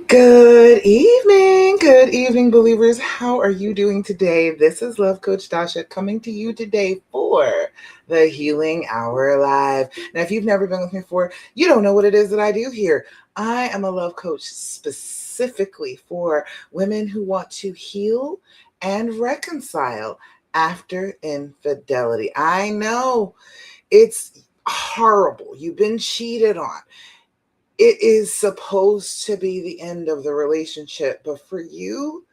Good evening, believers. How are you doing today? This is Love Coach Dasha coming to you today for the Healing Hour Live. Now, if you've never been with me before, you don't know what it is that I do here. I am a love coach specifically for women who want to heal and reconcile after infidelity. I know it's horrible. You've been cheated on. It is supposed to be the end of the relationship, but for you,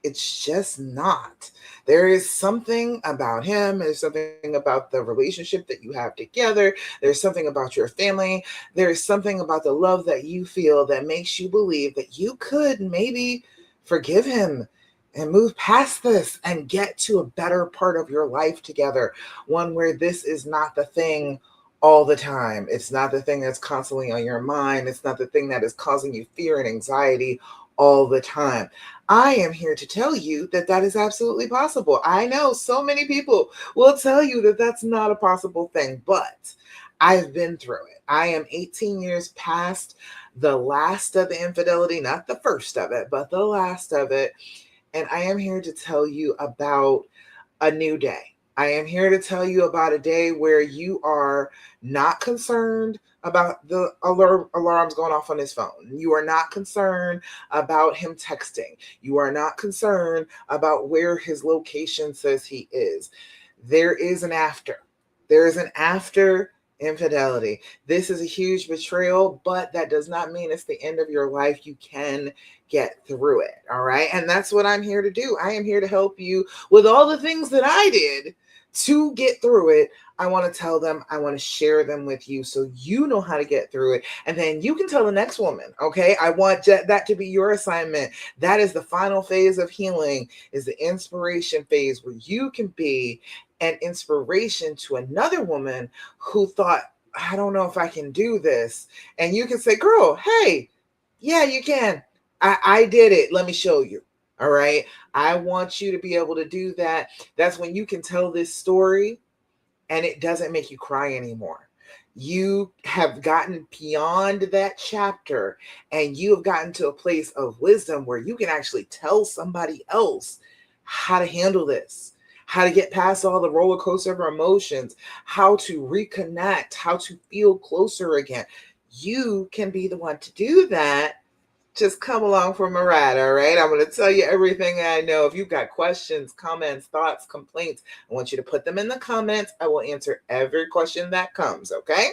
it's just not. There is something about him, there's something about the relationship that you have together, there's something about your family, there's something about the love that you feel that makes you believe that you could maybe forgive him and move past this and get to a better part of your life together, one where this is not the thing all the time. It's not the thing that's constantly on your mind. It's not the thing that is causing you fear and anxiety all the time. I am here to tell you that that is absolutely possible. I know so many people will tell you that that's not a possible thing, but I've been through it. I am 18 years past the last of the infidelity, not the first of it, but the last of it. And I am here to tell you about a new day. I am here to tell you about a day where you are not concerned about the alarms going off on his phone. You are not concerned about him texting. You are not concerned about where his location says he is. There is an after. There is an after infidelity. This is a huge betrayal, but that does not mean it's the end of your life. You can get through it. All right. And that's what I'm here to do. I am here to help you with all the things that I did to get through it. I want to tell them, I want to share them with you so you know how to get through it. And then you can tell the next woman, okay? I want that to be your assignment. That is the final phase of healing, is the inspiration phase where you can be an inspiration to another woman who thought, I don't know if I can do this. And you can say, girl, hey, yeah, you can. I did it. Let me show you. All right. I want you to be able to do that. That's when you can tell this story and it doesn't make you cry anymore. You have gotten beyond that chapter and you have gotten to a place of wisdom where you can actually tell somebody else how to handle this, how to get past all the roller coaster of emotions, how to reconnect, how to feel closer again. You can be the one to do that. Just come along for my ride, all right? I'm going to tell you everything I know. If you've got questions, comments, thoughts, complaints, I want you to put them in the comments. I will answer every question that comes, okay?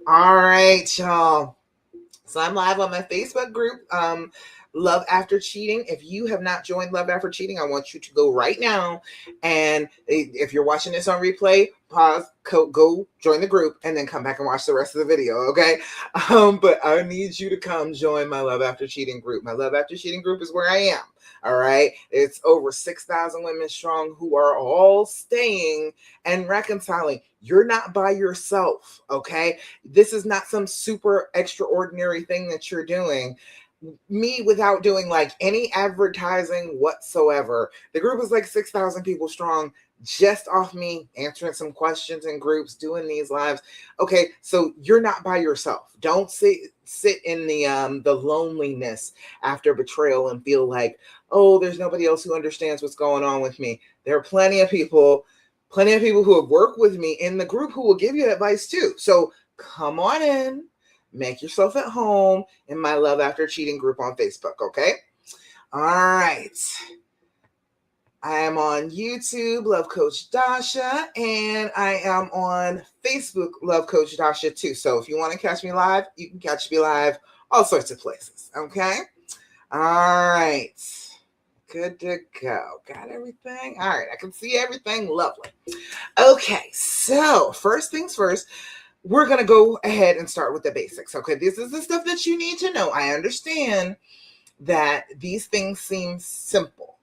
All right, y'all. So I'm live on my Facebook group, Love After Cheating. If you have not joined Love After Cheating, I want you to go right now. And if you're watching this on replay, pause, go join the group, and then come back and watch the rest of the video, okay? But I need you to come join my Love After Cheating group. My Love After Cheating group is where I am, all right? It's over 6,000 women strong who are all staying and reconciling. You're not by yourself, okay? This is not some super extraordinary thing that you're doing. Me without doing like any advertising whatsoever. The group is like 6,000 people strong, just off me answering some questions in groups, doing these lives. Okay, so you're not by yourself. Don't sit in the loneliness after betrayal and feel like, oh, there's nobody else who understands what's going on with me. There are plenty of people who have worked with me in the group who will give you advice too. So come on in, make yourself at home in my Love After Cheating group on Facebook, okay? All right. I am on YouTube, Love Coach Dasha, and I am on Facebook, Love Coach Dasha too. So if you want to catch me live, you can catch me live all sorts of places, okay? All right. Good to go. Got everything? All right. I can see everything. Lovely. Okay. So first things first, we're going to go ahead and start with the basics. Okay. This is the stuff that you need to know. I understand that these things seem simple.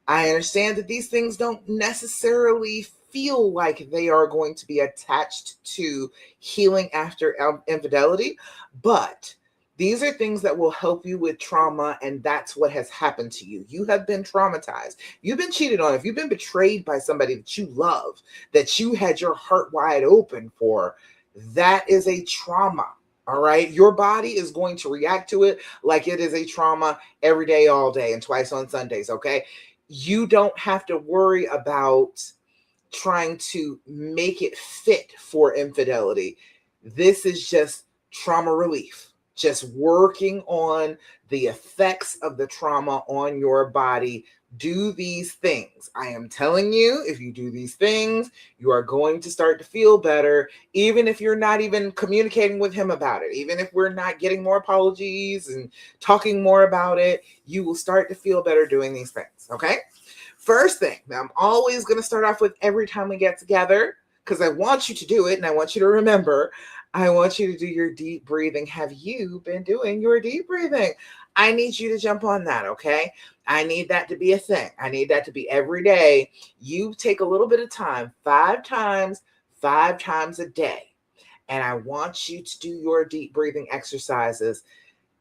I understand that these things don't necessarily feel like they are going to be attached to healing after infidelity, but these are things that will help you with trauma, and that's what has happened to you. You have been traumatized. You've been cheated on. If you've been betrayed by somebody that you love, that you had your heart wide open for, that is a trauma, All right. Your body is going to react to it like it is a trauma every day, all day, and twice on Sundays. Okay. You don't have to worry about trying to make it fit for infidelity. This is just trauma relief, just working on the effects of the trauma on your body. Do these things. I am telling you, if you do these things, you are going to start to feel better, even if you're not even communicating with him about it. Even if we're not getting more apologies and talking more about it, you will start to feel better doing these things. Okay. First thing that I'm always going to start off with every time we get together, because I want you to do it and I want you to remember, I want you to do your deep breathing. Have you been doing your deep breathing? I need you to jump on that, okay? I need that to be a thing. I need that to be every day. You take a little bit of time, 5 times a day. And I want you to do your deep breathing exercises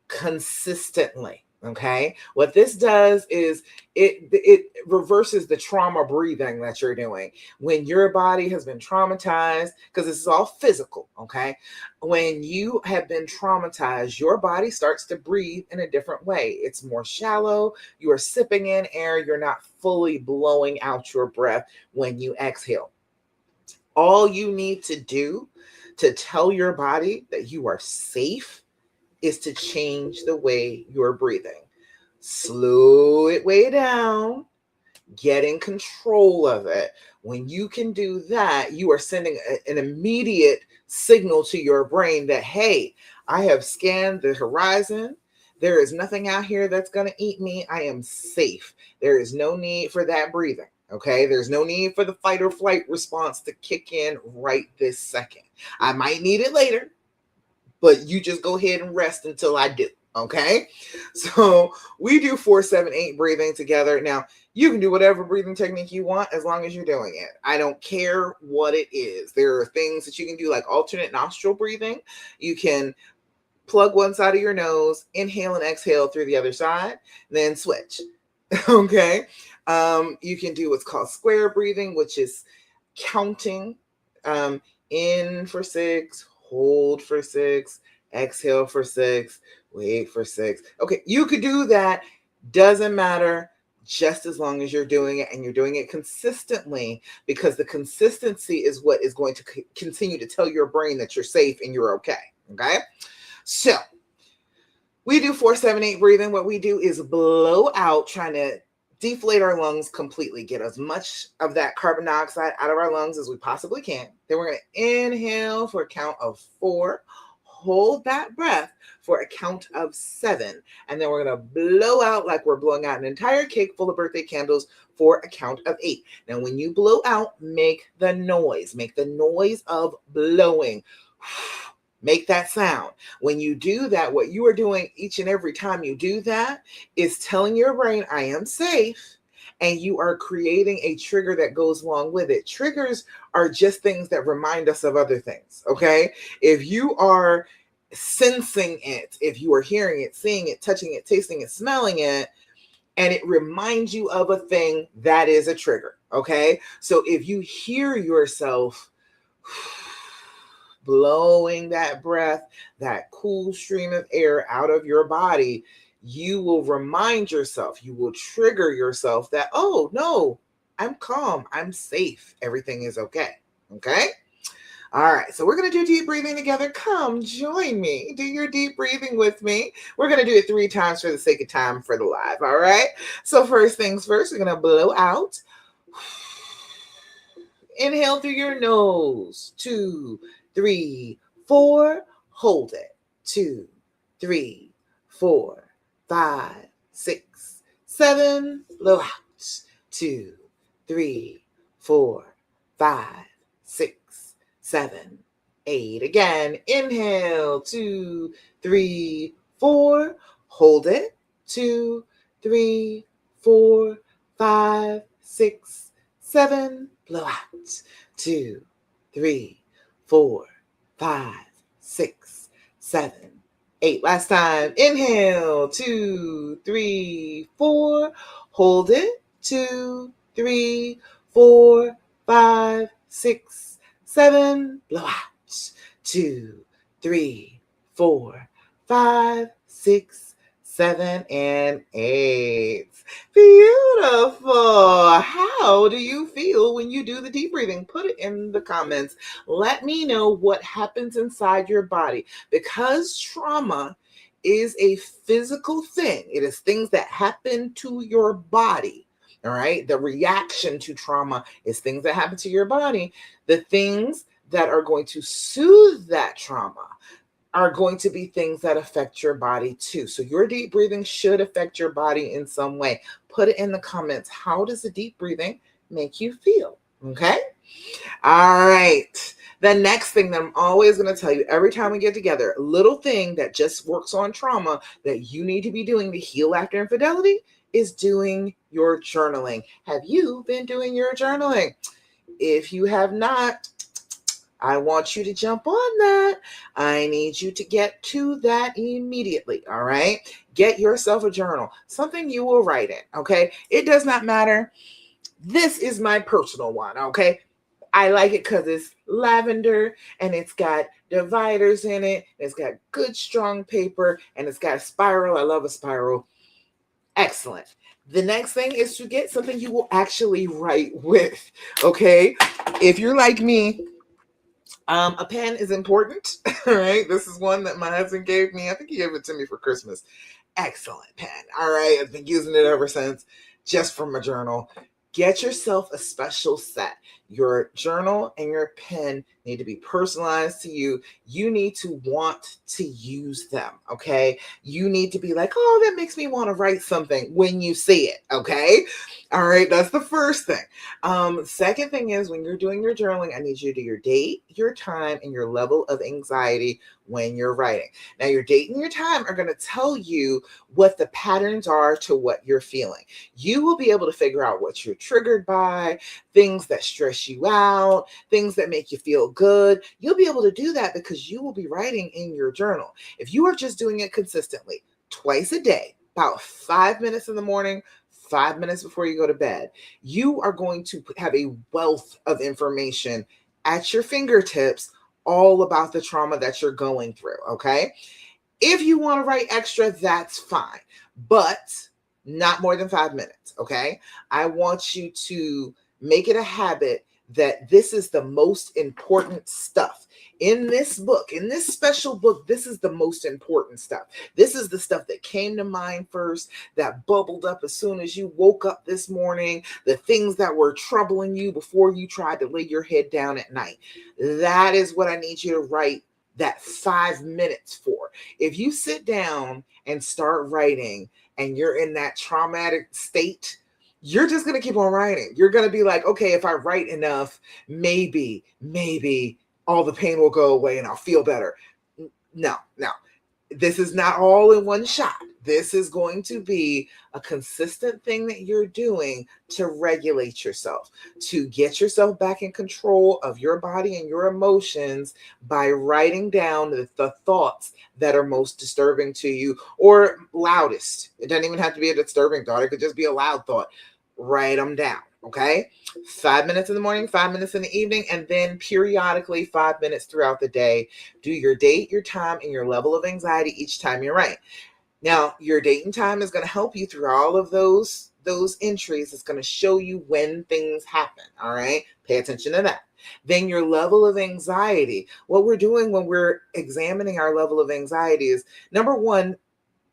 consistently. Okay. What this does is it reverses the trauma breathing that you're doing when your body has been traumatized, because this is all physical. Okay. When you have been traumatized, your body starts to breathe in a different way. It's more shallow. You are sipping in air. You're not fully blowing out your breath when you exhale. All you need to do to tell your body that you are safe is to change the way you're breathing. Slow it way down, get in control of it. When you can do that, you are sending an immediate signal to your brain that, hey, I have scanned the horizon. There is nothing out here that's going to eat me. I am safe. There is no need for that breathing. Okay. There's no need for the fight or flight response to kick in right this second. I might need it later, but you just go ahead and rest until I do. Okay. So we do 4-7-8 breathing together. Now, you can do whatever breathing technique you want as long as you're doing it. I don't care what it is. There are things that you can do, like alternate nostril breathing. You can plug one side of your nose, inhale and exhale through the other side, then switch. Okay. You can do what's called square breathing, which is counting, um, in for 6, hold for 6, exhale for 6, wait for 6. Okay, you could do that. Doesn't matter, just as long as you're doing it and you're doing it consistently, because the consistency is what is going to continue to tell your brain that you're safe and you're okay. Okay. So we do 4-7-8 breathing. What we do is blow out, trying to deflate our lungs completely, get as much of that carbon dioxide out of our lungs as we possibly can. Then we're going to inhale for a count of 4, hold that breath for a count of 7, and then we're going to blow out like we're blowing out an entire cake full of birthday candles for a count of 8. Now, when you blow out, make the noise of blowing. Make that sound. When you do that, what you are doing each and every time you do that is telling your brain, I am safe. And you are creating a trigger that goes along with it. Triggers are just things that remind us of other things. Okay. If you are sensing it, if you are hearing it, seeing it, touching it, tasting it, smelling it, and it reminds you of a thing, that is a trigger. Okay. So if you hear yourself blowing that breath, that cool stream of air out of your body, you will remind yourself, you will trigger yourself that, oh no, I'm calm, I'm safe, everything is okay. Okay. All right, so we're going to do deep breathing together. Come join me. Do your deep breathing with me. We're going to do it 3 times for the sake of time for the live. All right. So first things first, we're going to blow out. Inhale through your nose. 2, 3, 4. Hold it. 2, 3, 4, 5, 6, 7. Blow out. 2, 3, 4, 5, 6, 7, 8. Again. Inhale. 2, 3, 4. Hold it. 2, 3, 4, 5, 6, 7. Blow out. 2, 3, 4, 5, 6, 7, 8. Last time. Inhale. 2, 3, 4. Hold it. 2, 3, 4, 5, 6, 7. Blow out. 2, 3, 4, 5, 6, 7, and 8. Beautiful. How do you feel when you do the deep breathing? Put it in the comments. Let me know what happens inside your body, because trauma is a physical thing. It is things that happen to your body. All right. The reaction to trauma is things that happen to your body. The things that are going to soothe that trauma are going to be things that affect your body too. So your deep breathing should affect your body in some way. Put it in the comments. How does the deep breathing make you feel? Okay. All right. The next thing that I'm always going to tell you every time we get together, a little thing that just works on trauma that you need to be doing to heal after infidelity is doing your journaling. Have you been doing your journaling? If you have not, I want you to jump on that. I need you to get to that immediately. All right. Get yourself a journal, something you will write in. Okay. It does not matter. This is my personal one. Okay. I like it because it's lavender and it's got dividers in it. It's got good, strong paper and it's got a spiral. I love a spiral. Excellent. The next thing is to get something you will actually write with. Okay. If you're like me, a pen is important. All right. This is one that my husband gave me. I think he gave it to me for Christmas. Excellent pen. All right. I've been using it ever since, just from my journal. Get yourself a special set. Your journal and your pen need to be personalized to you. You need to want to use them, okay? You need to be like, oh, that makes me want to write something when you see it, okay? All right, that's the first thing. Second thing is, when you're doing your journaling, I need you to do your date, your time, and your level of anxiety when you're writing. Now, your date and your time are going to tell you what the patterns are to what you're feeling. You will be able to figure out what you're triggered by, things that stress you out, things that make you feel good. You'll be able to do that because you will be writing in your journal. If you are just doing it consistently, twice a day, about 5 minutes in the morning, 5 minutes before you go to bed, you are going to have a wealth of information at your fingertips all about the trauma that you're going through, okay? If you want to write extra, that's fine, but not more than 5 minutes, okay? I want you to make it a habit that this is the most important stuff. In this book, in this special book, this is the most important stuff. This is the stuff that came to mind first, that bubbled up as soon as you woke up this morning, the things that were troubling you before you tried to lay your head down at night. That is what I need you to write that 5 minutes for. If you sit down and start writing and you're in that traumatic state, you're just going to keep on writing. You're going to be like, okay, if I write enough, maybe all the pain will go away and I'll feel better. No. This is not all in one shot. This is going to be a consistent thing that you're doing to regulate yourself, to get yourself back in control of your body and your emotions by writing down the thoughts that are most disturbing to you or loudest. It doesn't even have to be a disturbing thought. It could just be a loud thought. Write them down. Okay. 5 minutes in the morning, 5 minutes in the evening, and then periodically 5 minutes throughout the day. Do your date, your time, and your level of anxiety each time you write. Now, your date and time is going to help you through all of those entries. It's going to show you when things happen. All right. Pay attention to that. Then your level of anxiety. What we're doing when we're examining our level of anxiety is, number one,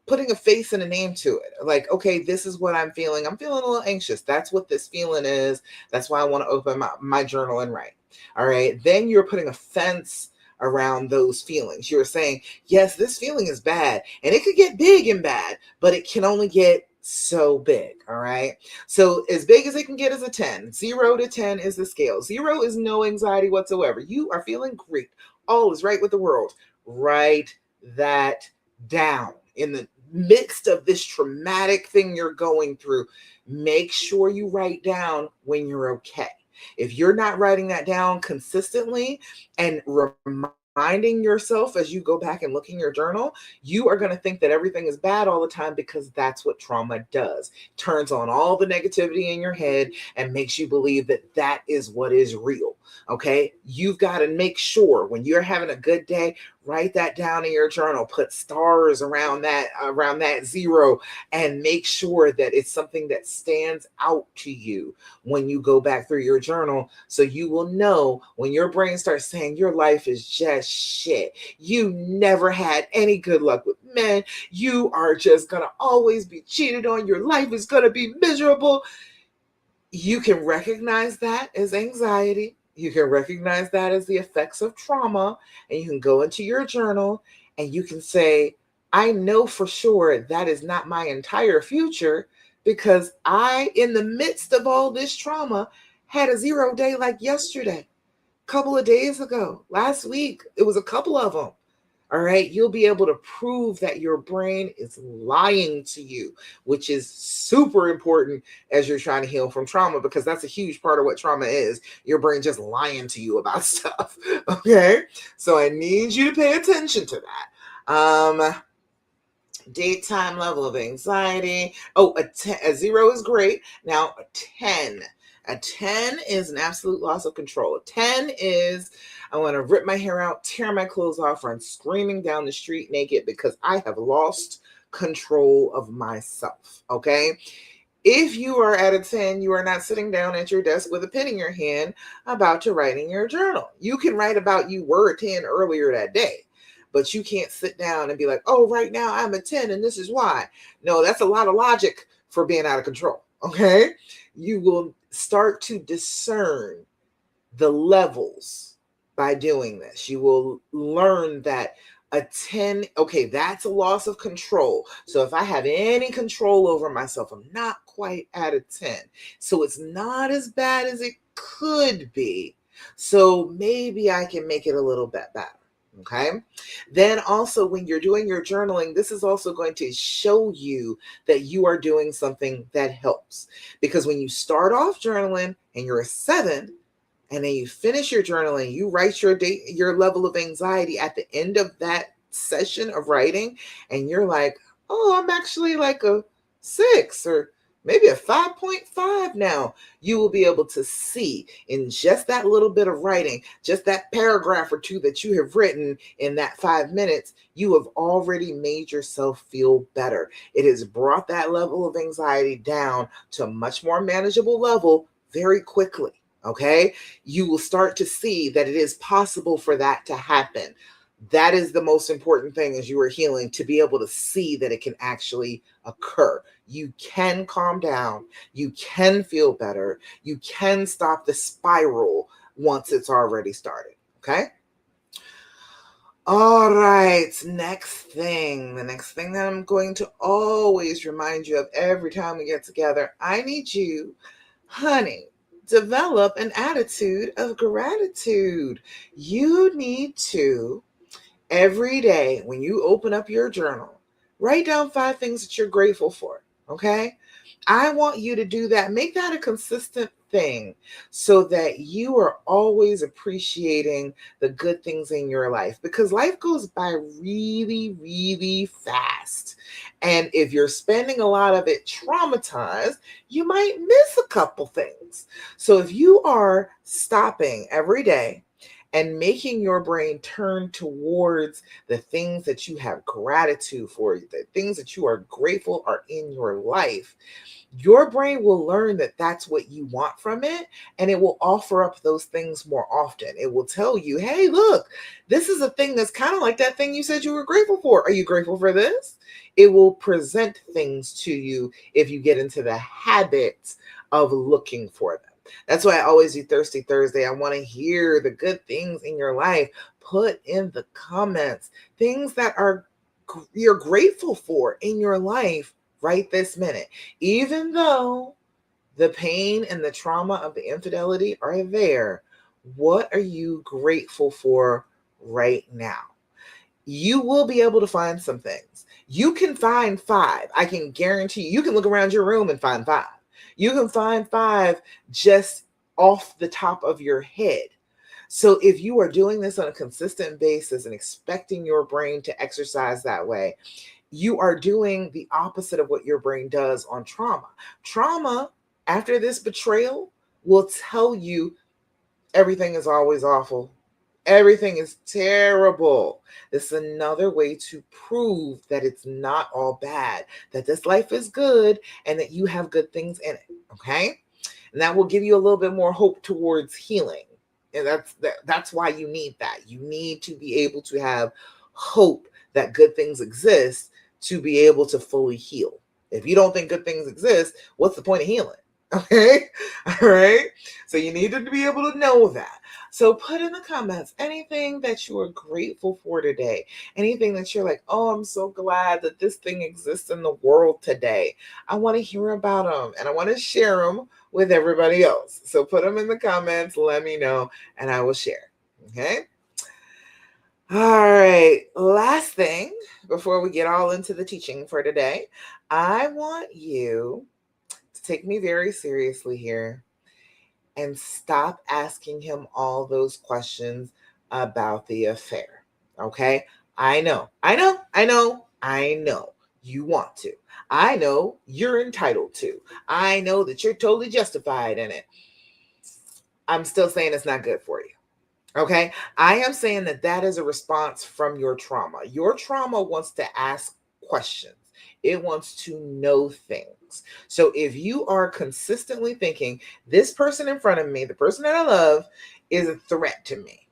putting a face and a name to it. Like, okay, this is what I'm feeling. I'm feeling a little anxious. That's what this feeling is. That's why I want to open my journal and write. All right. Then you're putting a fence around those feelings. You're saying, yes, this feeling is bad and it could get big and bad, but it can only get so big. All right. So as big as it can get is a 10. 0 to 10 is the scale. 0 is no anxiety whatsoever. You are feeling great. All is right with the world. Write that down. In the midst of this traumatic thing you're going through, make sure you write down when you're okay. If you're not writing that down consistently and reminding yourself as you go back and look in your journal, you are going to think that everything is bad all the time, because that's what trauma does. Turns on all the negativity in your head and makes you believe that that is what is real. Okay. You've got to make sure when you're having a good day, write that down in your journal, put stars around that zero, and make sure that it's something that stands out to you when you go back through your journal. So you will know when your brain starts saying your life is just shit. You never had any good luck with men. You are just going to always be cheated on. Your life is going to be miserable. You can recognize that as anxiety. You can recognize that as the effects of trauma. And you can go into your journal and you can say, I know for sure that is not my entire future, because I, in the midst of all this trauma, had a 0 day like yesterday, a couple of days ago, last week. It was a couple of them. All right. You'll be able to prove that your brain is lying to you, which is super important as you're trying to heal from trauma, because that's a huge part of what trauma is. Your brain just lying to you about stuff. Okay. So I need you to pay attention to that. Daytime level of anxiety. Oh, a 0 is great. Now a 10. A 10 is an absolute loss of control. A 10 is, I want to rip my hair out, tear my clothes off, run screaming down the street naked because I have lost control of myself. Okay. If you are at a 10, you are not sitting down at your desk with a pen in your hand about to write in your journal. You can write about you were a 10 earlier that day, but you can't sit down and be like, oh, right now I'm a 10 and this is why. No, that's a lot of logic for being out of control. Okay. You will start to discern the levels by doing this. You will learn that a 10, okay, that's a loss of control. So if I have any control over myself, I'm not quite at a 10. So it's not as bad as it could be. So maybe I can make it a little bit better. Okay. Then also, when you're doing your journaling, this is also going to show you that you are doing something that helps. Because when you start off journaling and you're a 7, and then you finish your journaling, you write your level of anxiety at the end of that session of writing, and you're like, oh, I'm actually like a 6 or maybe a 5.5 now. You will be able to see in just that little bit of writing, just that paragraph or two that you have written in that 5 minutes, you have already made yourself feel better. It has brought that level of anxiety down to a much more manageable level very quickly. Okay, you will start to see that it is possible for that to happen. That is the most important thing as you are healing, to be able to see that it can actually occur. You can calm down. You can feel better. You can stop the spiral once it's already started. Okay. All right. Next thing. The next thing that I'm going to always remind you of every time we get together, I need you, honey, develop an attitude of gratitude. You need to, every day when you open up your journal, write down 5 things that you're grateful for. Okay. I want you to do that. Make that a consistent thing so that you are always appreciating the good things in your life, because life goes by really, really fast. And if you're spending a lot of it traumatized, you might miss a couple things. So if you are stopping every day and making your brain turn towards the things that you have gratitude for, the things that you are grateful are in your life, your brain will learn that that's what you want from it, and it will offer up those things more often. It will tell you, hey, look, this is a thing that's kind of like that thing you said you were grateful for. Are you grateful for this? It will present things to you if you get into the habit of looking for them. That's why I always do Thirsty Thursday. I want to hear the good things in your life. Put in the comments things that are you're grateful for in your life right this minute. Even though the pain and the trauma of the infidelity are there, what are you grateful for right now? You will be able to find some things. You can find 5. I can guarantee you can look around your room and find 5. You can find 5 just off the top of your head. So if you are doing this on a consistent basis and expecting your brain to exercise that way, you are doing the opposite of what your brain does on trauma. Trauma, after this betrayal, will tell you everything is always awful. Everything is terrible. This is another way to prove that it's not all bad, that this life is good and that you have good things in it. Okay. And that will give you a little bit more hope towards healing. And that's why you need that. You need to be able to have hope that good things exist to be able to fully heal. If you don't think good things exist, what's the point of healing? Okay. All right. So you need to be able to know that. So put in the comments anything that you are grateful for today. Anything that you're like, oh, I'm so glad that this thing exists in the world today. I want to hear about them and I want to share them with everybody else. So put them in the comments, let me know, and I will share. Okay. All right. Last thing before we get all into the teaching for today, I want you to take me very seriously here and stop asking him all those questions about the affair. Okay. I know you want to. I know you're entitled to. I know that you're totally justified in it. I'm still saying it's not good for you. Okay. I am saying that that is a response from your trauma. Your trauma wants to ask questions. It wants to know things. So if you are consistently thinking this person in front of me, the person that I love, is a threat to me,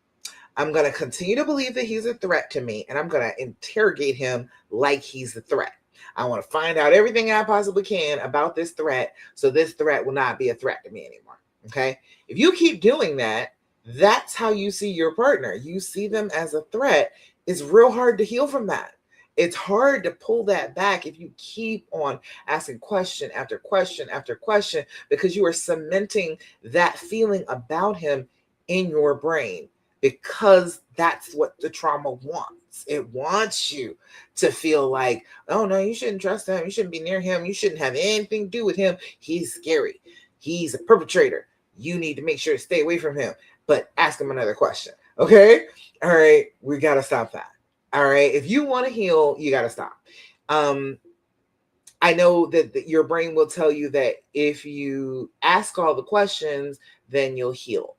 I'm going to continue to believe that he's a threat to me, and I'm going to interrogate him like he's a threat. I want to find out everything I possibly can about this threat so this threat will not be a threat to me anymore. Okay. If you keep doing that, that's how you see your partner. You see them as a threat. It's real hard to heal from that. It's hard to pull that back if you keep on asking question after question after question, because you are cementing that feeling about him in your brain, because that's what the trauma wants. It wants you to feel like, oh no, you shouldn't trust him. You shouldn't be near him. You shouldn't have anything to do with him. He's scary. He's a perpetrator. You need to make sure to stay away from him. But ask him another question. Okay. All right. We got to stop that. All right. If you want to heal, you got to stop. I know that your brain will tell you that if you ask all the questions, then you'll heal.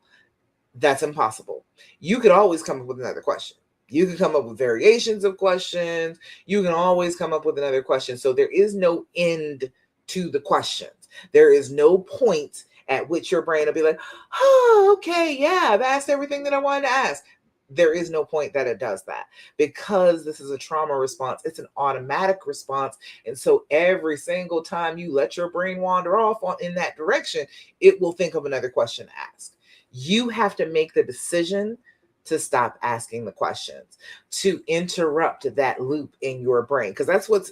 That's impossible. You could always come up with another question. You can come up with variations of questions. You can always come up with another question. So there is no end to the questions. There is no point at which your brain will be like, oh, okay, yeah, I've asked everything that I wanted to ask. There is no point that it does that, because this is a trauma response. It's an automatic response. And so every single time you let your brain wander off in that direction, it will think of another question to ask. You have to make the decision to stop asking the questions, to interrupt that loop in your brain, because that's what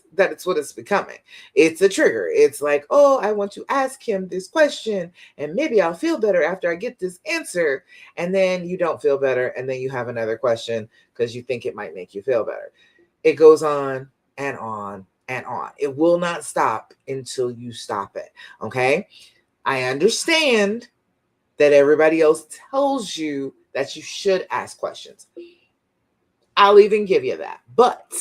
it's becoming. It's a trigger. It's like, oh, I want to ask him this question, and maybe I'll feel better after I get this answer. And then you don't feel better, and then you have another question because you think it might make you feel better. It goes on and on and on. It will not stop until you stop it. Okay. I understand that everybody else tells you that you should ask questions. I'll even give you that. But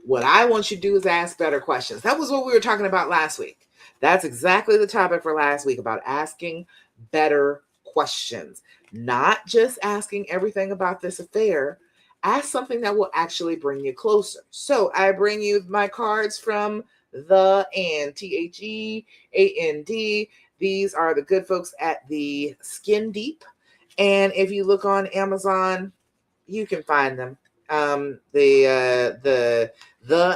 what I want you to do is ask better questions. That was what we were talking about last week. That's exactly the topic for last week, about asking better questions. Not just asking everything about this affair. Ask something that will actually bring you closer. So I bring you my cards from The And, THEAND. These are the good folks at the Skin Deep. And if you look on Amazon, you can find them. The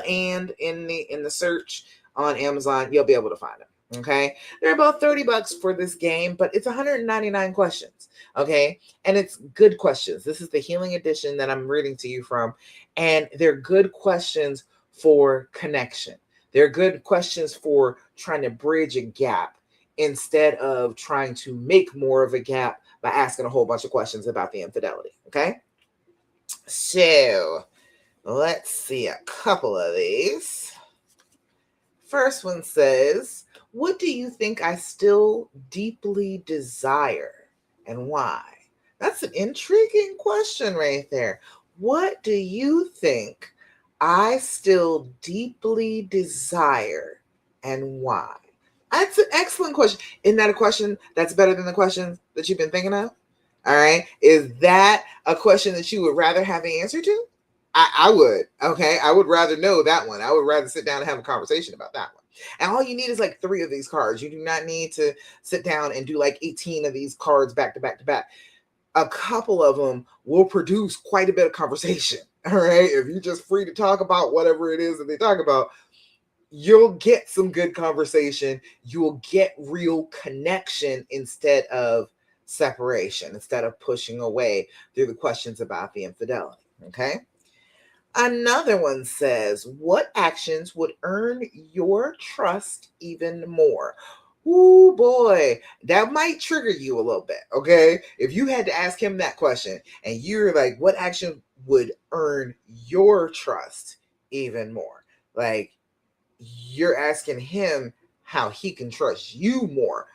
And in the search on Amazon, you'll be able to find them. Okay. They're about $30 for this game, but it's 199 questions. Okay. And it's good questions. This is the healing edition that I'm reading to you from. And they're good questions for connection. They're good questions for trying to bridge a gap instead of trying to make more of a gap by asking a whole bunch of questions about the infidelity. Okay. So let's see a couple of these. First one says, what do you think I still deeply desire and why? That's an intriguing question right there. What do you think I still deeply desire and why? That's an excellent question. Isn't that a question that's better than the questions that you've been thinking of? All right. Is that a question that you would rather have the answer to? I would. Okay. I would rather know that one. I would rather sit down and have a conversation about that one. And all you need is like 3 of these cards. You do not need to sit down and do like 18 of these cards back to back to back. A couple of them will produce quite a bit of conversation. All right. If you're just free to talk about whatever it is that they talk about, you'll get some good conversation. You'll get real connection instead of separation, instead of pushing away through the questions about the infidelity. Okay. Another one says, what actions would earn your trust even more? Oh boy, that might trigger you a little bit. Okay. If you had to ask him that question and you're like, what action would earn your trust even more? Like, you're asking him how he can trust you more.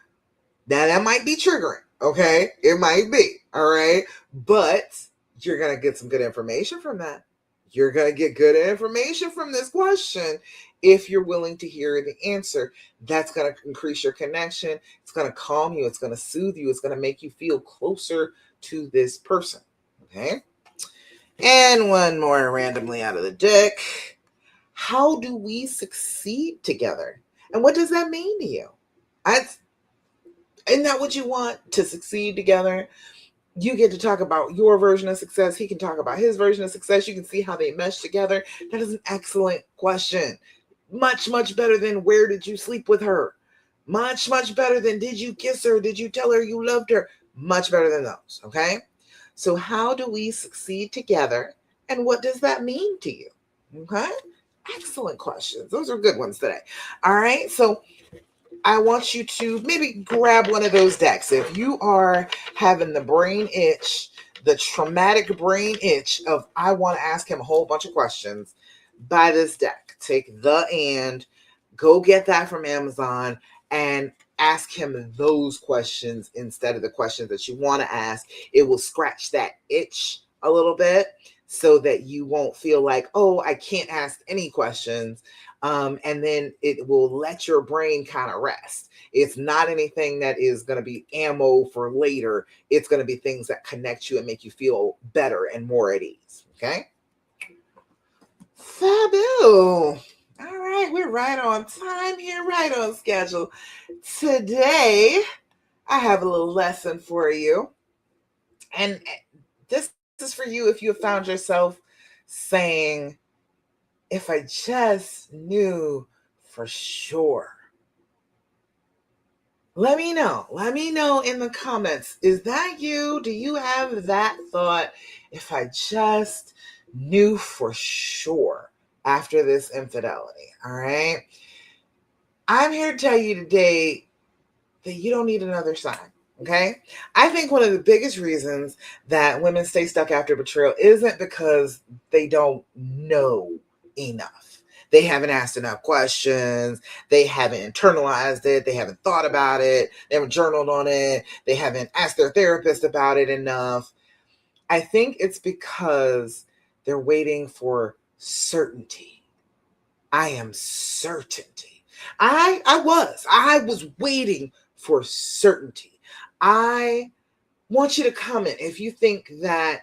Now that might be triggering, okay? It might be, all right? But you're going to get some good information from that. You're going to get good information from this question if you're willing to hear the answer. That's going to increase your connection. It's going to calm you. It's going to soothe you. It's going to make you feel closer to this person, okay? And one more randomly out of the deck. How do we succeed together? And what does that mean to you? Isn't that what you want, to succeed together? You get to talk about your version of success. He can talk about his version of success. You can see how they mesh together. That is an excellent question. Much, much better than where did you sleep with her? Much, much better than did you kiss her? Did you tell her you loved her? Much better than those, okay? So how do we succeed together? And what does that mean to you? Okay? Excellent questions. Those are good ones today. All right. So I want you to maybe grab one of those decks. If you are having the brain itch, the traumatic brain itch of, I want to ask him a whole bunch of questions, buy this deck. Take the and go get that from Amazon and ask him those questions instead of the questions that you want to ask. It will scratch that itch a little bit so that you won't feel like, oh, I can't ask any questions. And then it will let your brain kind of rest. It's not anything that is going to be ammo for later. It's going to be things that connect you and make you feel better and more at ease. Okay. Fabu. All right, we're right on time here, right on schedule. Today, I have a little lesson for you. And this is for you if you have found yourself saying, if I just knew for sure. Let me know. Let me know in the comments. Is that you? Do you have that thought? If I just knew for sure after this infidelity. All right. I'm here to tell you today that you don't need another sign. Okay. I think one of the biggest reasons that women stay stuck after betrayal isn't because they don't know enough. They haven't asked enough questions. They haven't internalized it. They haven't thought about it. They haven't journaled on it. They haven't asked their therapist about it enough. I think it's because they're waiting for certainty. I am certainty. I was waiting for certainty. I want you to comment if you think that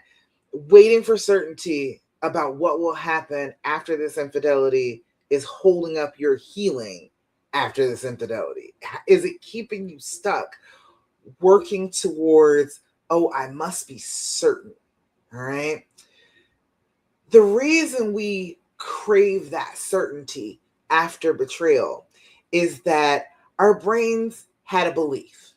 waiting for certainty about what will happen after this infidelity is holding up your healing after this infidelity. Is it keeping you stuck working towards, oh, I must be certain? All right. The reason we crave that certainty after betrayal is that our brains had a belief.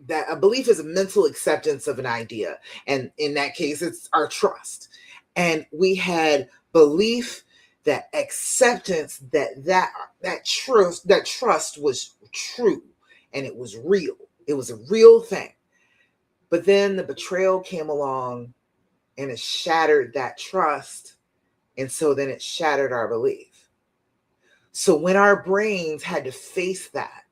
That a belief is a mental acceptance of an idea, and in that case it's our trust, and we had belief, that acceptance, that trust was true, and it was real. It was a real thing. But then the betrayal came along and it shattered that trust, and so then it shattered our belief. So when our brains had to face that,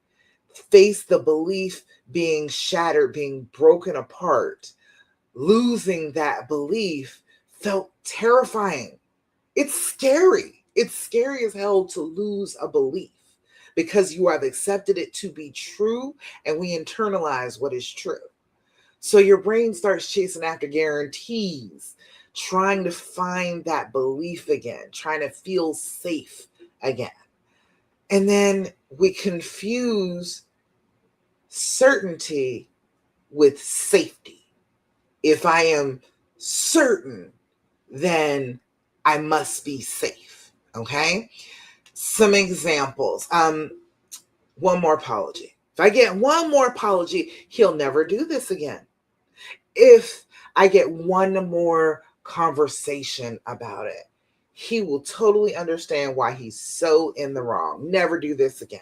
face the belief being shattered, being broken apart, losing that belief felt terrifying. It's scary. It's scary as hell to lose a belief because you have accepted it to be true, and we internalize what is true. So your brain starts chasing after guarantees, trying to find that belief again, trying to feel safe again. And then we confuse certainty with safety. If I am certain, then I must be safe. Okay? Some examples. One more apology. If I get one more apology, he'll never do this again. If I get one more conversation about it, he will totally understand why he's so in the wrong. Never do this again.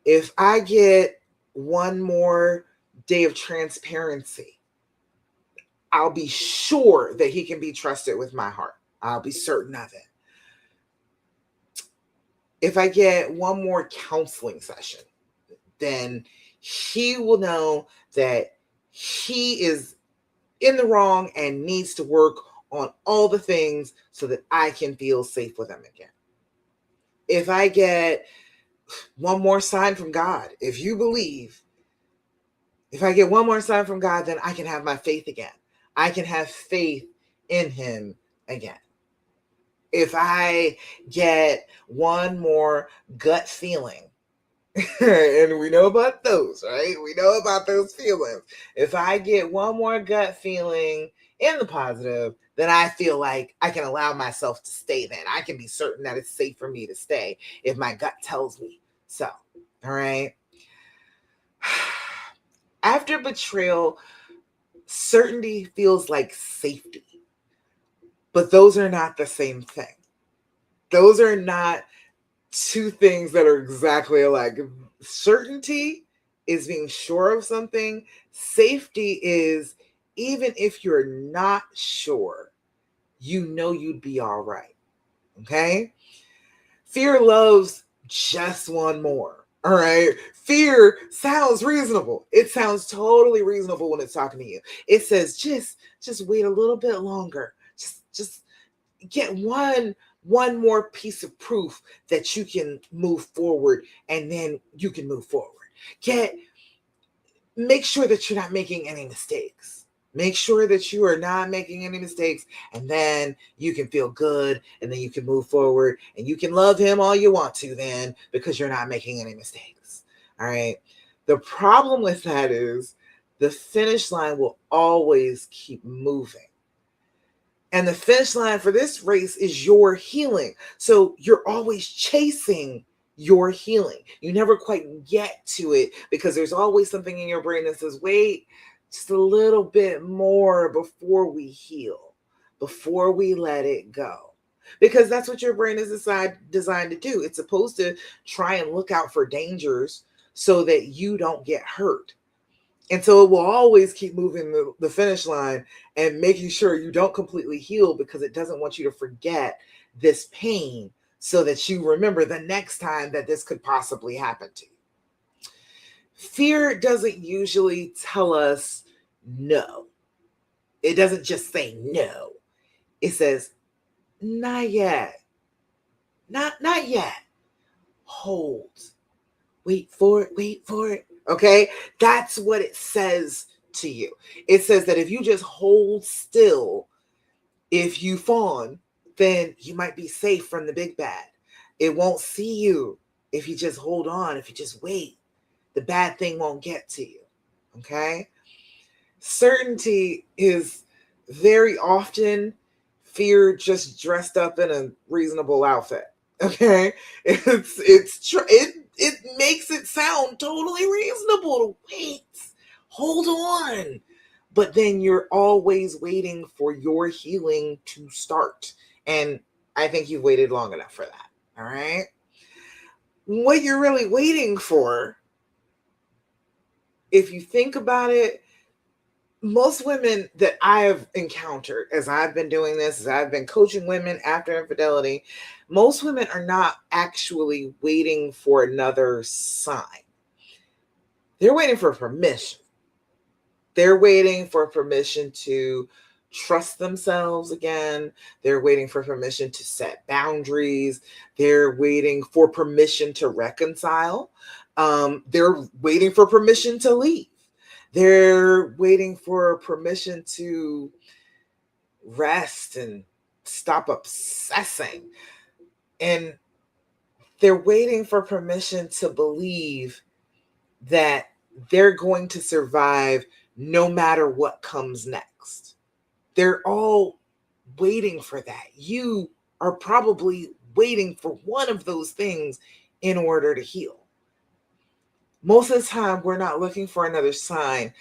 If I get one more day of transparency, I'll be sure that he can be trusted with my heart. I'll be certain of it. If I get one more counseling session, then he will know that he is in the wrong and needs to work on all the things so that I can feel safe with him again. If I get one more sign from God, if I get one more sign from God, then I can have my faith again. I can have faith in him again. If I get one more gut feeling, and we know about those, right? We know about those feelings. If I get one more gut feeling in the positive, then I feel like I can allow myself to stay then. I can be certain that it's safe for me to stay if my gut tells me so. All right. After betrayal, certainty feels like safety, but those are not the same thing. Those are not two things that are exactly alike. Certainty is being sure of something. Safety is even if you're not sure, you know you'd be all right. Okay? Fear loves just one more. All right. Fear sounds reasonable. It sounds totally reasonable when it's talking to you. It says just wait a little bit longer. Just get one more piece of proof that you can move forward, and then you can move forward. Make sure that you're not making any mistakes. Make sure that you are not making any mistakes, and then you can feel good, and then you can move forward, and you can love him all you want to then because you're not making any mistakes. All right. The problem with that is the finish line will always keep moving. And the finish line for this race is your healing. So you're always chasing your healing. You never quite get to it because there's always something in your brain that says, wait, just a little bit more before we heal, before we let it go. Because that's what your brain is designed to do. It's supposed to try and look out for dangers so that you don't get hurt. And so it will always keep moving the finish line and making sure you don't completely heal because it doesn't want you to forget this pain so that you remember the next time that this could possibly happen to you. Fear doesn't usually tell us no. It doesn't just say no. It says, not yet. Not yet. Hold. Wait for it. Okay? That's what it says to you. It says that if you just hold still, if you fawn, then you might be safe from the big bad. It won't see you if you just hold on, if you just wait. The bad thing won't get to you. Okay? Certainty is very often fear just dressed up in a reasonable outfit. Okay? It makes it sound totally reasonable to wait. Hold on. But then you're always waiting for your healing to start. And I think you've waited long enough for that. All right? What you're really waiting for, if you think about it, most women that I have encountered as I've been doing this, as I've been coaching women after infidelity, most women are not actually waiting for another sign. They're waiting for permission. They're waiting for permission to trust themselves again. They're waiting for permission to set boundaries. They're waiting for permission to reconcile. They're waiting for permission to leave. They're waiting for permission to rest and stop obsessing. And they're waiting for permission to believe that they're going to survive no matter what comes next. They're all waiting for that. You are probably waiting for one of those things in order to heal. Most of the time, we're not looking for another sign.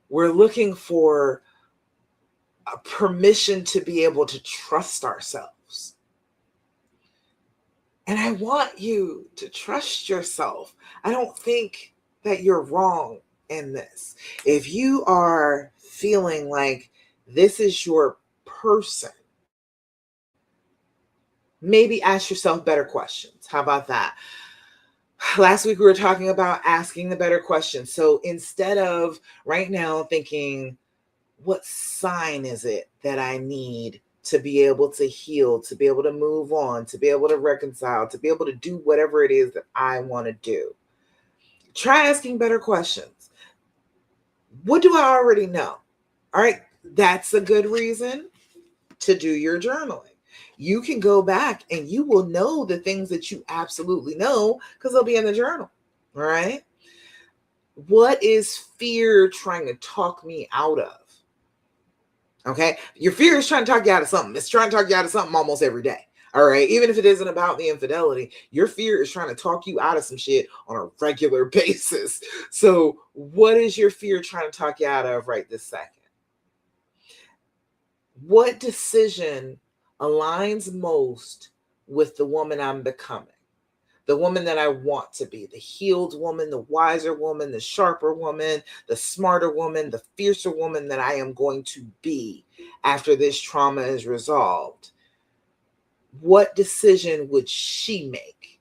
We're looking for a permission to be able to trust ourselves. And I want you to trust yourself. I don't think that you're wrong in this. If you are feeling like this is your person, maybe ask yourself better questions. How about that? Last week we were talking about asking the better questions. So instead of right now thinking, what sign is it that I need to be able to heal, to be able to move on, to be able to reconcile, to be able to do whatever it is that I want to do? Try asking better questions. What do I already know? All right, that's a good reason to do your journaling. You can go back and you will know the things that you absolutely know because they'll be in the journal. All right. What is fear trying to talk me out of? Okay. Your fear is trying to talk you out of something. It's trying to talk you out of something almost every day. All right. Even if it isn't about the infidelity, your fear is trying to talk you out of some shit on a regular basis. So, what is your fear trying to talk you out of right this second? What decision aligns most with the woman I'm becoming? The woman that I want to be, the healed woman, the wiser woman, the sharper woman, the smarter woman, the fiercer woman that I am going to be after this trauma is resolved. What decision would she make?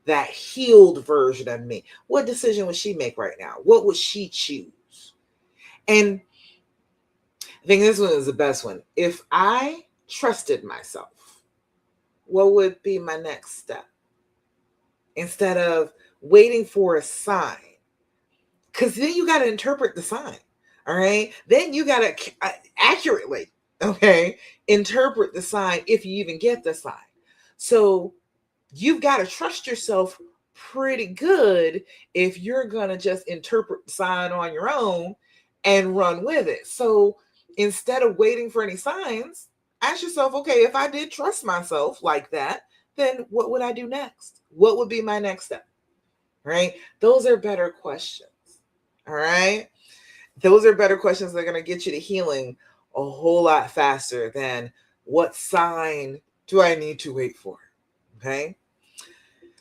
That healed version of me. What decision would she make right now? What would she choose? And I think this one is the best one. If I trusted myself, what would be my next step? Instead of waiting for a sign, because then you got to interpret the sign. All right. Then you got to accurately, okay, interpret the sign if you even get the sign. So you've got to trust yourself pretty good if you're going to just interpret the sign on your own and run with it. So instead of waiting for any signs, ask yourself, okay, if I did trust myself like that, then what would I do next? What would be my next step? Right? Those are better questions. All right. Those are better questions that are going to get you to healing a whole lot faster than what sign do I need to wait for? Okay.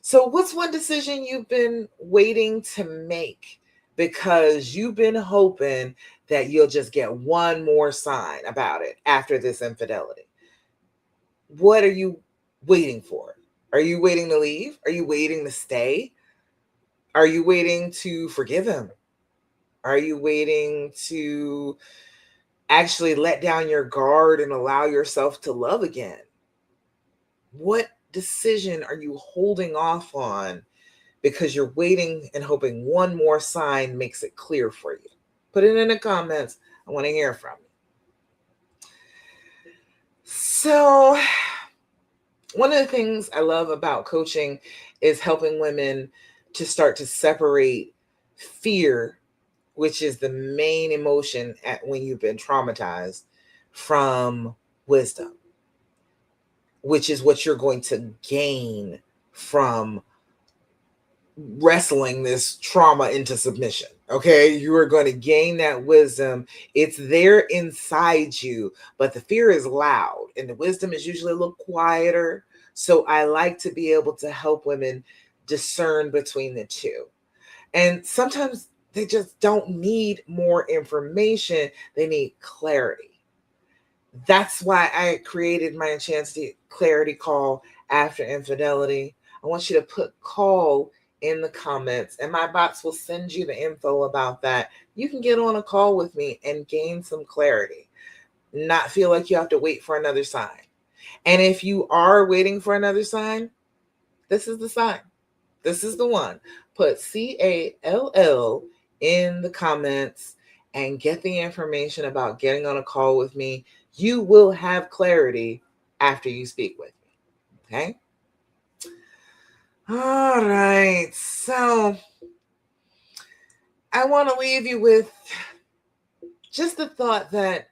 So, what's one decision you've been waiting to make because you've been hoping that you'll just get one more sign about it after this infidelity? What are you waiting for? Are you waiting to leave? Are you waiting to stay? Are you waiting to forgive him? Are you waiting to actually let down your guard and allow yourself to love again? What decision are you holding off on because you're waiting and hoping one more sign makes it clear for you? Put it in the comments. I want to hear from you. So, one of the things I love about coaching is helping women to start to separate fear, which is the main emotion when you've been traumatized, from wisdom, which is what you're going to gain from wrestling this trauma into submission. Okay, you are going to gain that wisdom. It's there inside you, but the fear is loud and the wisdom is usually a little quieter. So I like to be able to help women discern between the two. And sometimes they just don't need more information, they need clarity. That's why I created my Enchanted Clarity call after infidelity. I want you to put call in the comments and my bots will send you the info about that. You can get on a call with me and gain some clarity, not feel like you have to wait for another sign. And if you are waiting for another sign, this is the sign. This is the one. Put CALL in the comments and get the information about getting on a call with me, you will have clarity after you speak with me. Okay? All right. So I want to leave you with just the thought that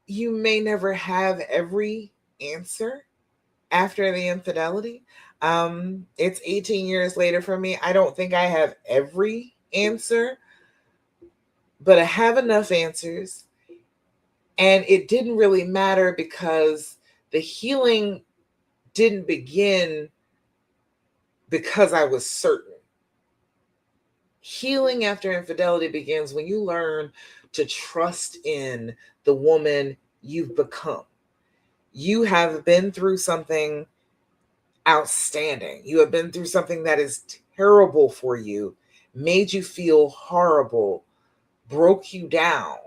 you may never have every answer after the infidelity. It's 18 years later for me. I don't think I have every answer, but I have enough answers. And it didn't really matter because the healing didn't begin because I was certain. Healing after infidelity begins when you learn to trust in the woman you've become. You have been through something outstanding. You have been through something that is terrible for you, made you feel horrible, broke you down.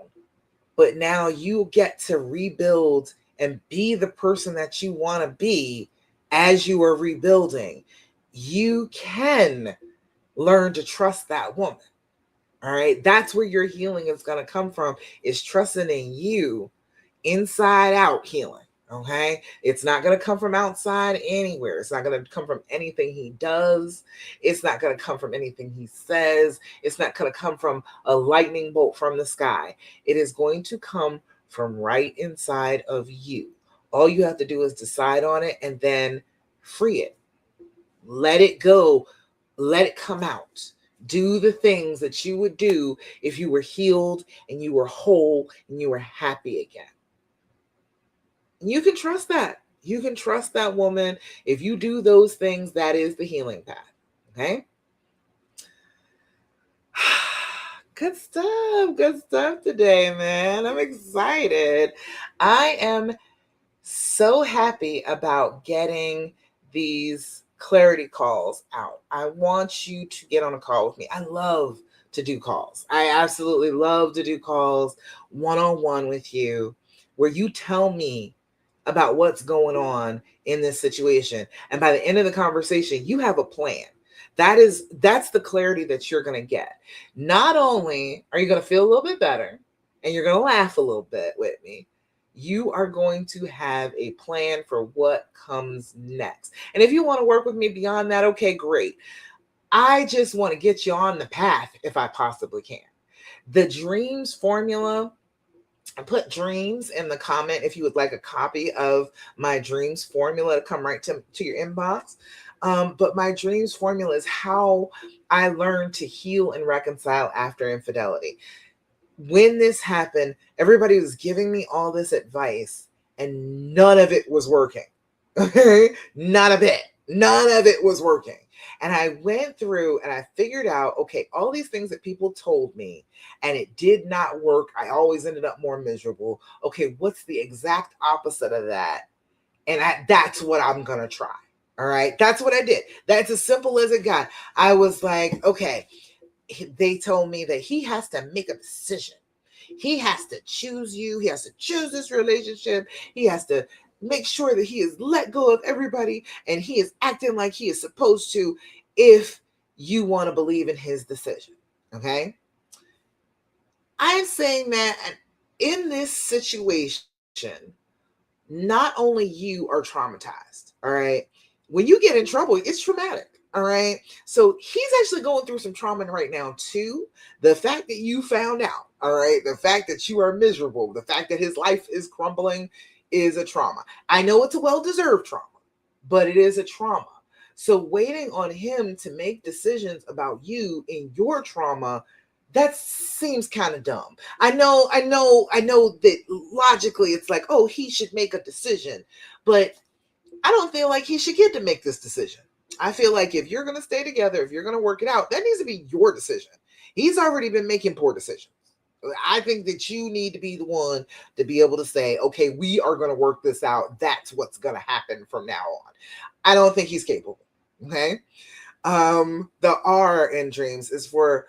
But now you get to rebuild and be the person that you want to be as you are rebuilding. You can learn to trust that woman. All right. That's where your healing is going to come from, is trusting in you, inside out healing. Okay. It's not going to come from outside anywhere. It's not going to come from anything he does. It's not going to come from anything he says. It's not going to come from a lightning bolt from the sky. It is going to come from right inside of you. All you have to do is decide on it and then free it. Let it go. Let it come out. Do the things that you would do if you were healed and you were whole and you were happy again. You can trust that. You can trust that woman. If you do those things, that is the healing path. Okay? Good stuff. Good stuff today, man. I'm excited. I am so happy about getting these clarity calls out. I want you to get on a call with me. I love to do calls. I absolutely love to do calls one-on-one with you where you tell me about what's going on in this situation. And by the end of the conversation, you have a plan. That's the clarity that you're going to get. Not only are you going to feel a little bit better and you're going to laugh a little bit with me, you are going to have a plan for what comes next. And if you want to work with me beyond that, okay, great. I just want to get you on the path if I possibly can. The dreams formula, I put dreams in the comment if you would like a copy of my dreams formula to come right to your inbox. But my dreams formula is how I learned to heal and reconcile after infidelity. When this happened, everybody was giving me all this advice and none of it was working. Okay? Not a bit. None of it was working. And I went through and I figured out, okay, all these things that people told me and it did not work. I always ended up more miserable. Okay, what's the exact opposite of that? And that's what I'm going to try. All right. That's what I did. That's as simple as it got. I was like, okay, they told me that he has to make a decision. He has to choose you. He has to choose this relationship. He has to make sure that he has let go of everybody and he is acting like he is supposed to if you want to believe in his decision. Okay? I'm saying that in this situation, not only you are traumatized, all right? When you get in trouble, it's traumatic. All right. So he's actually going through some trauma right now, too. The fact that you found out, all right, the fact that you are miserable, the fact that his life is crumbling is a trauma. I know it's a well-deserved trauma, but it is a trauma. So waiting on him to make decisions about you in your trauma, that seems kind of dumb. I know that logically it's like, oh, he should make a decision, but I don't feel like he should get to make this decision. I feel like if you're going to stay together, if you're going to work it out, that needs to be your decision. He's already been making poor decisions. I think that you need to be the one to be able to say, okay, we are going to work this out. That's what's going to happen from now on. I don't think he's capable. Okay. The R in dreams is for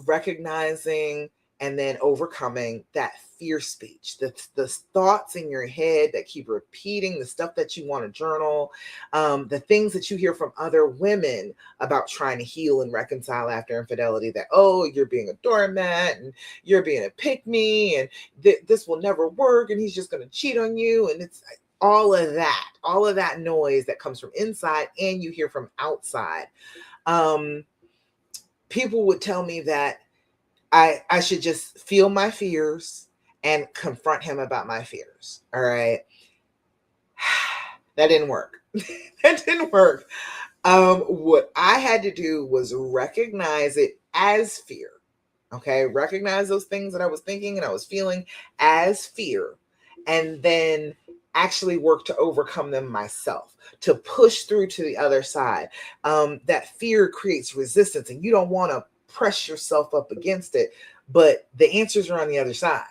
recognizing and then overcoming that fear speech, the thoughts in your head that keep repeating, the stuff that you want to journal, the things that you hear from other women about trying to heal and reconcile after infidelity, that, oh, you're being a doormat and you're being a pick me and this will never work and he's just going to cheat on you. And it's all of that noise that comes from inside and you hear from outside. People would tell me that I should just feel my fears and confront him about my fears. All right. That didn't work. That didn't work. What I had to do was recognize it as fear. Okay. Recognize those things that I was thinking and I was feeling as fear. And then actually work to overcome them myself, to push through to the other side. That fear creates resistance and you don't want to press yourself up against it, but the answers are on the other side.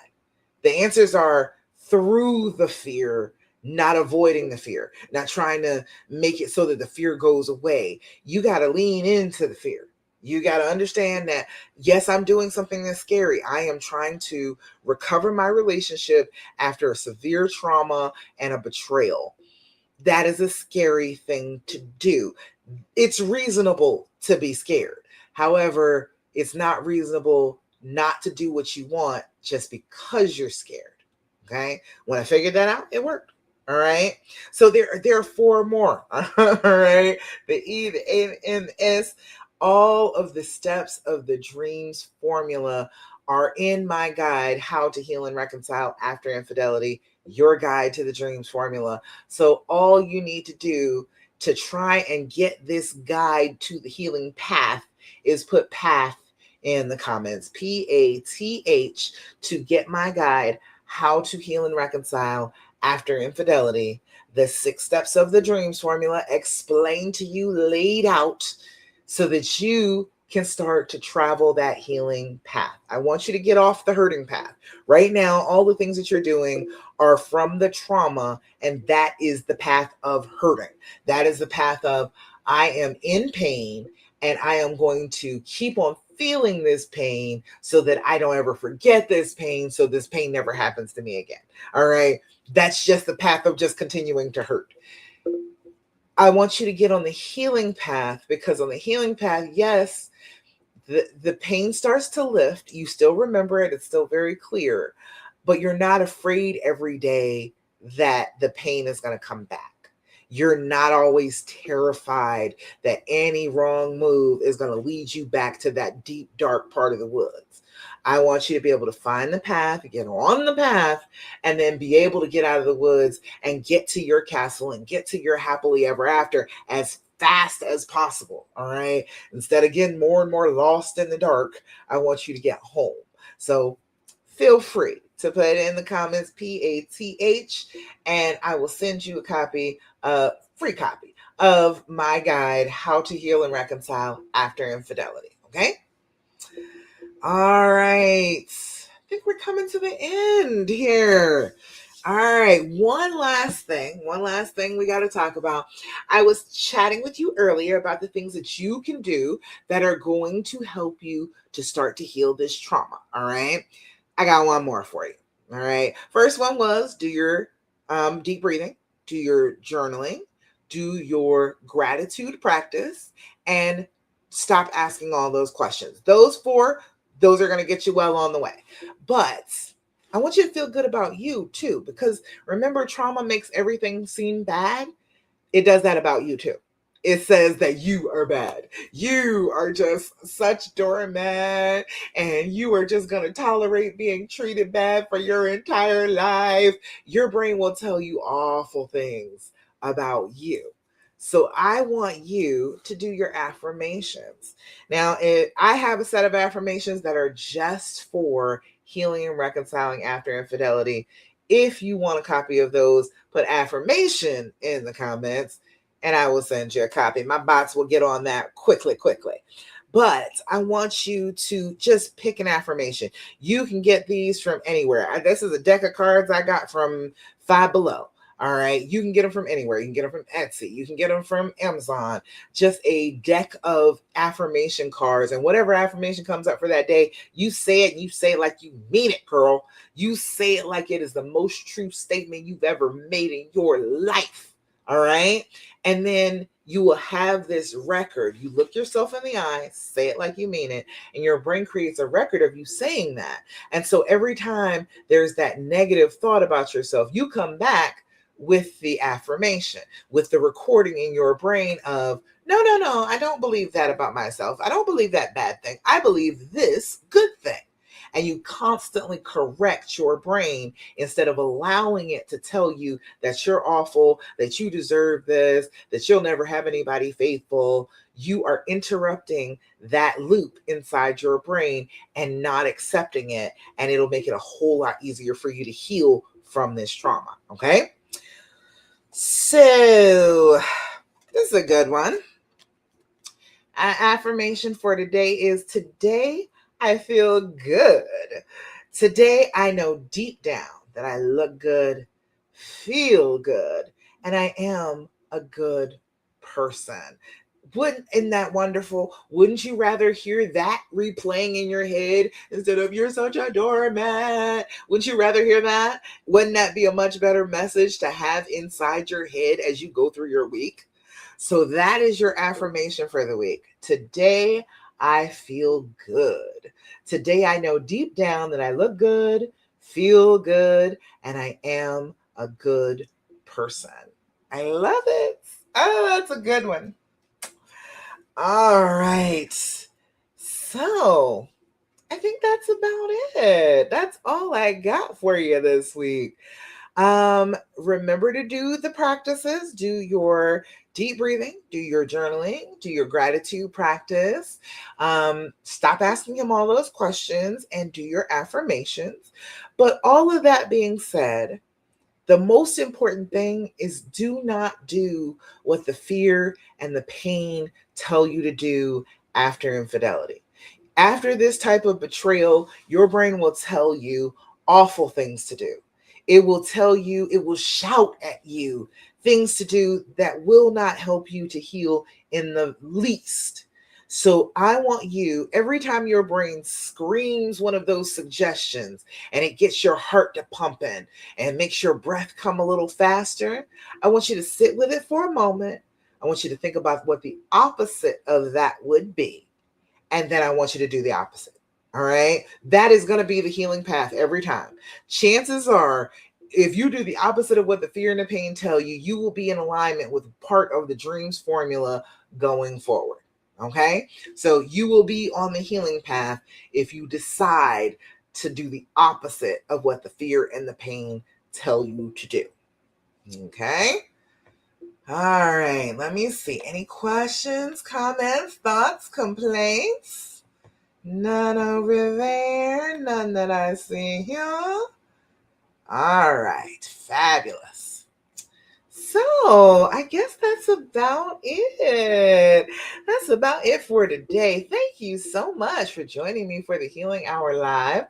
The answers are through the fear, not avoiding the fear, not trying to make it so that the fear goes away. You got to lean into the fear. You got to understand that, yes, I'm doing something that's scary. I am trying to recover my relationship after a severe trauma and a betrayal. That is a scary thing to do. It's reasonable to be scared. However, it's not reasonable not to do what you want just because you're scared. Okay. When I figured that out, it worked. All right. So there are four more. All right. The E, the A, and the S. All of the steps of the dreams formula are in my guide, How to Heal and Reconcile After Infidelity, your guide to the dreams formula. So all you need to do to try and get this guide to the healing path is put path in the comments, PATH, to get my guide, How to Heal and Reconcile After Infidelity. The 6 steps of the dreams formula explained to you, laid out, so that you can start to travel that healing path. I want you to get off the hurting path. Right now, all the things that you're doing are from the trauma, and that is the path of hurting. That is the path of, I am in pain, and I am going to keep on feeling this pain so that I don't ever forget this pain, so this pain never happens to me again. All right? That's just the path of just continuing to hurt. I want you to get on the healing path, because on the healing path, yes, the pain starts to lift. You still remember it. It's still very clear, but you're not afraid every day that the pain is going to come back. You're not always terrified that any wrong move is going to lead you back to that deep, dark part of the woods. I want you to be able to find the path, get on the path, and then be able to get out of the woods and get to your castle and get to your happily ever after as fast as possible. All right. Instead of getting more and more lost in the dark, I want you to get home. So feel free to put it in the comments, PATH, and I will send you a copy, free copy of my guide, How to Heal and Reconcile After Infidelity. Okay. All right. I think we're coming to the end here. All right. One last thing we got to talk about. I was chatting with you earlier about the things that you can do that are going to help you to start to heal this trauma. All right. I got one more for you. All right. First one was do your deep breathing, do your journaling, do your gratitude practice, and stop asking all those questions. Those 4, those are going to get you well on the way. But I want you to feel good about you too, because remember, trauma makes everything seem bad. It does that about you too. It says that you are bad. You are just such doormat, and you are just going to tolerate being treated bad for your entire life. Your brain will tell you awful things about you. So I want you to do your affirmations. Now, I have a set of affirmations that are just for healing and reconciling after infidelity. If you want a copy of those, put affirmation in the comments and I will send you a copy. My bots will get on that quickly. But I want you to just pick an affirmation. You can get these from anywhere. This is a deck of cards I got from Five Below. All right. You can get them from anywhere. You can get them from Etsy. You can get them from Amazon. Just a deck of affirmation cards. And whatever affirmation comes up for that day, you say it. You say it like you mean it, girl. You say it like it is the most true statement you've ever made in your life. All right. And then you will have this record. You look yourself in the eye, say it like you mean it, and your brain creates a record of you saying that. And so every time there's that negative thought about yourself, you come back with the affirmation, with the recording in your brain of, no, no, no, I don't believe that about myself. I don't believe that bad thing. I believe this good thing. And you constantly correct your brain instead of allowing it to tell you that you're awful, that you deserve this, that you'll never have anybody faithful. You are interrupting that loop inside your brain and not accepting it. And it'll make it a whole lot easier for you to heal from this trauma. Okay. So, this is a good one. Affirmation for today is, today I feel good. Today I know deep down that I look good, feel good, and I am a good person. Isn't that wonderful? Wouldn't you rather hear that replaying in your head instead of "you're such a doormat"? Wouldn't you rather hear that? Wouldn't that be a much better message to have inside your head as you go through your week? So that is your affirmation for the week. Today I feel good. Today I know deep down that I look good, feel good, and I am a good person. I love it. Oh, that's a good one. All right. So I think that's about it. That's all I got for you this week. Remember to do the practices, do your deep breathing, do your journaling, do your gratitude practice. Stop asking him all those questions and do your affirmations. But all of that being said, the most important thing is do not do what the fear and the pain tell you to do after infidelity. After this type of betrayal, your brain will tell you awful things to do. It will tell you, it will shout at you things to do that will not help you to heal in the least. So I want you, every time your brain screams one of those suggestions and it gets your heart to pumping and makes your breath come a little faster, I want you to sit with it for a moment. I want you to think about what the opposite of that would be. And then I want you to do the opposite. All right. That is going to be the healing path every time. Chances are, if you do the opposite of what the fear and the pain tell you, you will be in alignment with part of the dreams formula going forward. Okay. So you will be on the healing path if you decide to do the opposite of what the fear and the pain tell you to do. Okay. All right. Let me see. Any questions, comments, thoughts, complaints? None over there. None that I see here. All right. Fabulous. So I guess that's about it. That's about it for today. Thank you so much for joining me for the Healing Hour Live.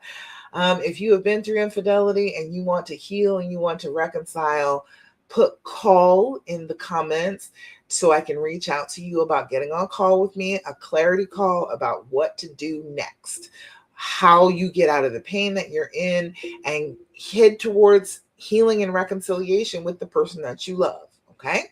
If you have been through infidelity and you want to heal and you want to reconcile, put call in the comments so I can reach out to you about getting on call with me, a clarity call about what to do next, how you get out of the pain that you're in and head towards healing and reconciliation with the person that you love. Okay.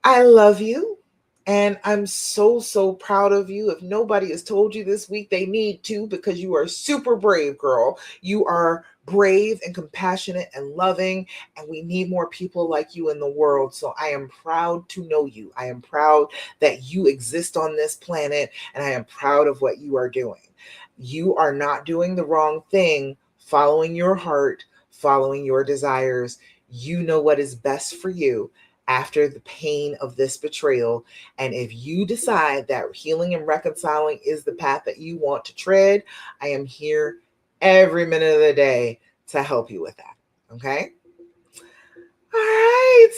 I love you. And I'm so, so proud of you. If nobody has told you this week, they need to, because you are super brave, girl. You are brave and compassionate and loving, and we need more people like you in the world. So I am proud to know you. I am proud that you exist on this planet, and I am proud of what you are doing. You are not doing the wrong thing, following your heart, following your desires. You know what is best for you after the pain of this betrayal. And if you decide that healing and reconciling is the path that you want to tread, I am here every minute of the day to help you with that. Okay? All right.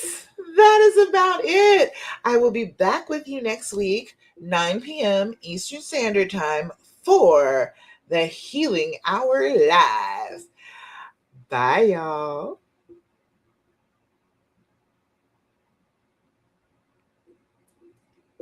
That is about it. I will be back with you next week, 9 p.m. Eastern Standard Time, for the Healing Hour Live. Bye, y'all.